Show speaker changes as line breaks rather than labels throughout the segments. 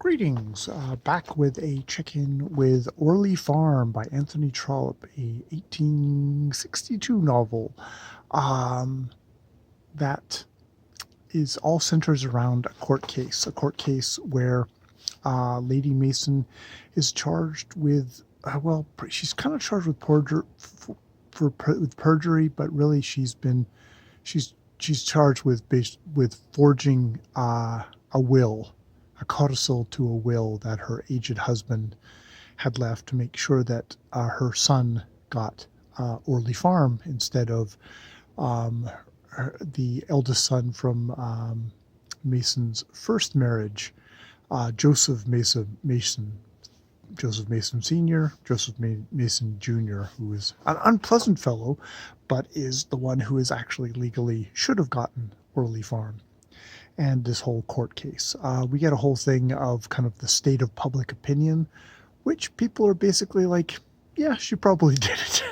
Greetings. Back with a check-in with Orley Farm by Anthony Trollope, a 1862 novel that is all centers around a court case where Lady Mason is charged with, she's kind of charged with with perjury, but really she's she's charged with forging a will, a codicil to a will that her aged husband had left to make sure that her son got Orley Farm instead of the eldest son from Mason's first marriage, Joseph Mason, Joseph Mason Sr., Joseph Mason Jr., who is an unpleasant fellow, but is the one who is actually legally should have gotten Orley Farm. And this whole court case. We get a whole thing of kind of the state of public opinion, which people are basically like, yeah, she probably did it.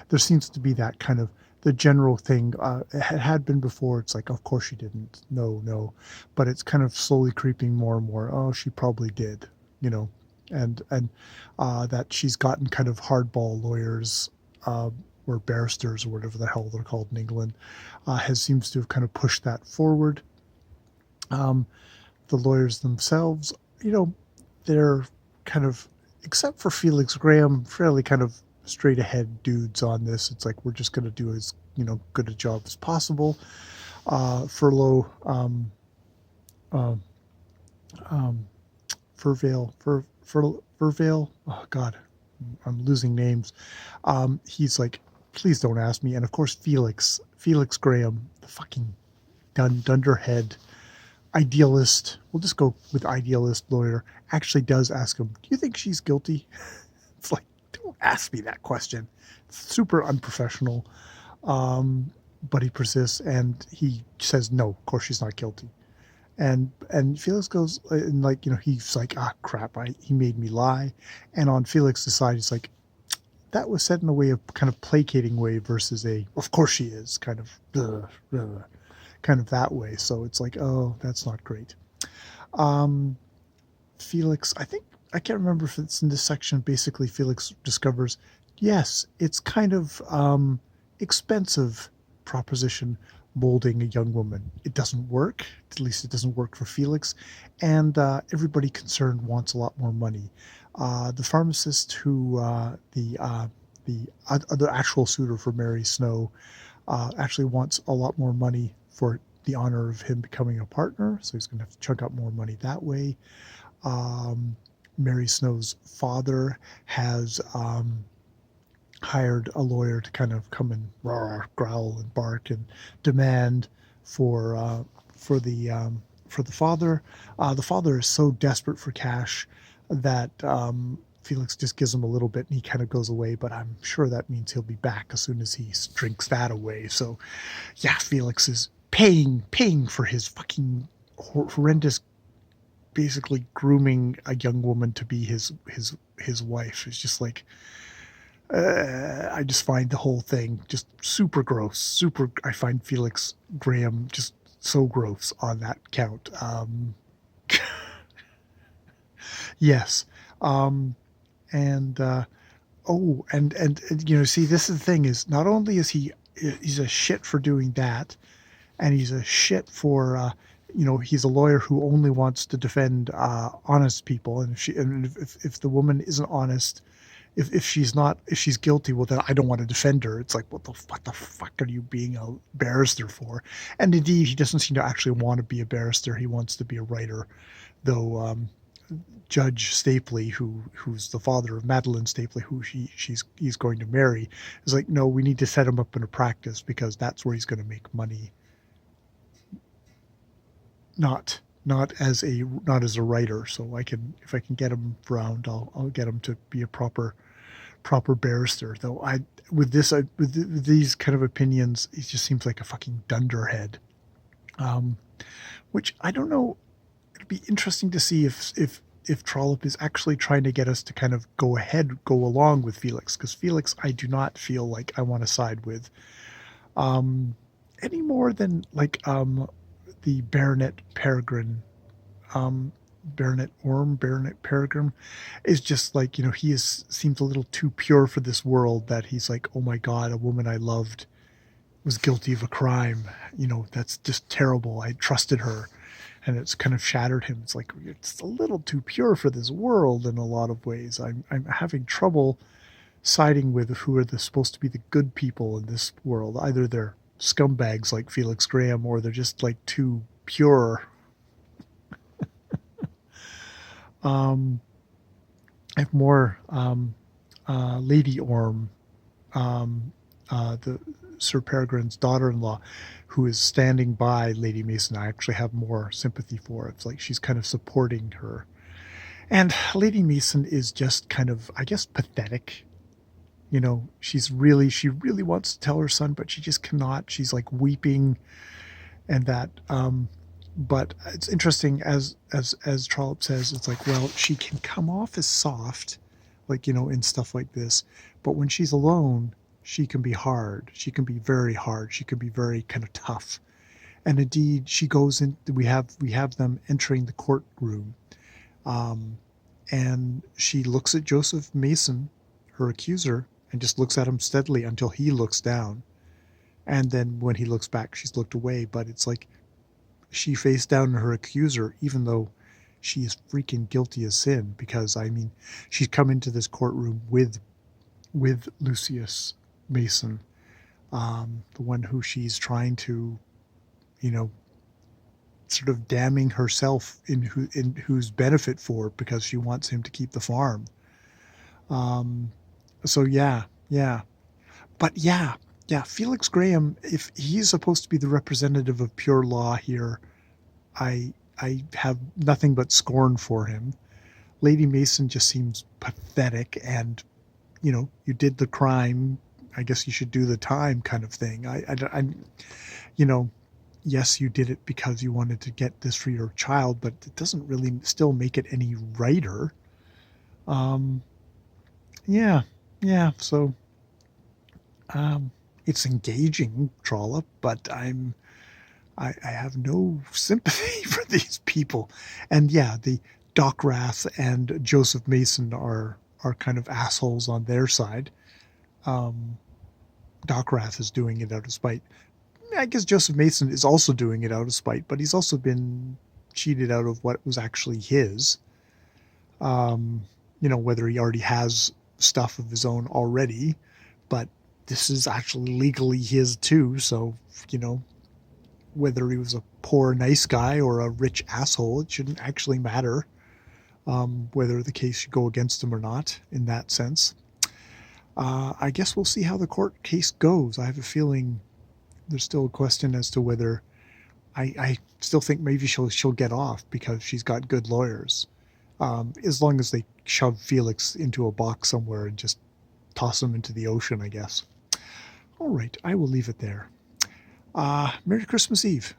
There seems to be that kind of the general thing. It had been before. It's like, of course she didn't. No. But it's kind of slowly creeping more and more. Oh, she probably did, you know. And that she's gotten kind of hardball lawyers or barristers or whatever the hell they're called in England, seems to have kind of pushed that forward. The lawyers themselves, they're kind of, except for Felix Graham, fairly kind of straight ahead dudes on this. It's like, we're just going to do as, good a job as possible. Furlough, Furvale, oh God, I'm losing names. He's like, please don't ask me. And of course, Felix Graham, the fucking dunderhead idealist, we'll just go with idealist lawyer, actually does ask him, do you think she's guilty? It's like, don't ask me that question. It's super unprofessional. But he persists and he says, no, of course she's not guilty. And Felix goes and he's like, ah, crap, he made me lie. And on Felix's side, he's like, that was said in a way of kind of placating way versus of course she is, kind of kind of that way. So it's like, oh, that's not great. Felix, I can't remember if it's in this section. Basically, Felix discovers, yes, it's kind of expensive proposition molding a young woman. It doesn't work. At least it doesn't work for Felix. And everybody concerned wants a lot more money. The pharmacist who, the other actual suitor for Mary Snow, actually wants a lot more money for the honor of him becoming a partner. So he's going to have to chunk out more money that way. Mary Snow's father has hired a lawyer to kind of come and growl and bark and demand for the father. The father is so desperate for cash that Felix just gives him a little bit and he kind of goes away, but I'm sure that means he'll be back as soon as he drinks that away. So yeah, Felix is paying for his fucking horrendous, basically grooming a young woman to be his wife. It's just like, I just find the whole thing just super gross. I find Felix Graham just so gross on that count. Yes. And see, this is the thing, is not only is he's a shit for doing that, and he's a shit for he's a lawyer who only wants to defend honest people, and if the woman isn't honest, if she's guilty, well, then I don't want to defend her. It's like, what the fuck are you being a barrister for? And indeed, he doesn't seem to actually want to be a barrister. He wants to be a writer, though. Judge Stapley, who's the father of Madeline Stapley, who he's going to marry, is like, no, we need to set him up in a practice because that's where he's going to make money. Not as a writer. So if I can get him around, I'll get him to be a proper barrister. Though with these kind of opinions, he just seems like a fucking dunderhead. Which I don't know. It'd be interesting to see if Trollope is actually trying to get us to kind of go along with Felix, because Felix, I do not feel like I want to side with any more than the Baronet Peregrine. Baronet Orm, Baronet Peregrine, is just like, seems a little too pure for this world, that he's like, oh my God, a woman I loved was guilty of a crime. That's just terrible. I trusted her. And it's kind of shattered him. It's like, it's a little too pure for this world in a lot of ways. I'm having trouble siding with who are supposed to be the good people in this world. Either they're scumbags like Felix Graham, or they're just like too pure. I have more Lady Orm, the Sir Peregrine's daughter-in-law, who is standing by Lady Mason. I actually have more sympathy for. It's like she's kind of supporting her. And Lady Mason is just kind of, I guess, pathetic. She really wants to tell her son, but she just cannot. She's like weeping, and that. But it's interesting, as Trollope says, it's like, well, she can come off as soft, like, in stuff like this, but when she's alone, she can be hard. She can be very hard. She can be very kind of tough. And indeed, she goes in. We have them entering the courtroom, and she looks at Joseph Mason, her accuser, and just looks at him steadily until he looks down. And then when he looks back, she's looked away. But it's like she faced down her accuser, even though she is freaking guilty as sin, because, I mean, she's come into this courtroom with Lucius Mason, the one who she's trying to, sort of damning herself in whose benefit for, because she wants him to keep the farm. So yeah. But yeah, Felix Graham, if he's supposed to be the representative of pure law here, I have nothing but scorn for him. Lady Mason just seems pathetic, and you did the crime, I guess you should do the time, kind of thing. Yes, you did it because you wanted to get this for your child, but it doesn't really still make it any righter. Yeah. So, it's engaging, Trollope, but I have no sympathy for these people. And yeah, the Dockwrath and Joseph Mason are kind of assholes on their side. Dockwrath is doing it out of spite. I guess Joseph Mason is also doing it out of spite, but he's also been cheated out of what was actually his. Whether he already has stuff of his own already, but this is actually legally his too. So, whether he was a poor, nice guy or a rich asshole, it shouldn't actually matter whether the case should go against him or not in that sense. I guess we'll see how the court case goes. I have a feeling there's still a question as to whether I still think maybe she'll get off because she's got good lawyers. As long as they shove Felix into a box somewhere and just toss him into the ocean, I guess. All right, I will leave it there. Merry Christmas Eve.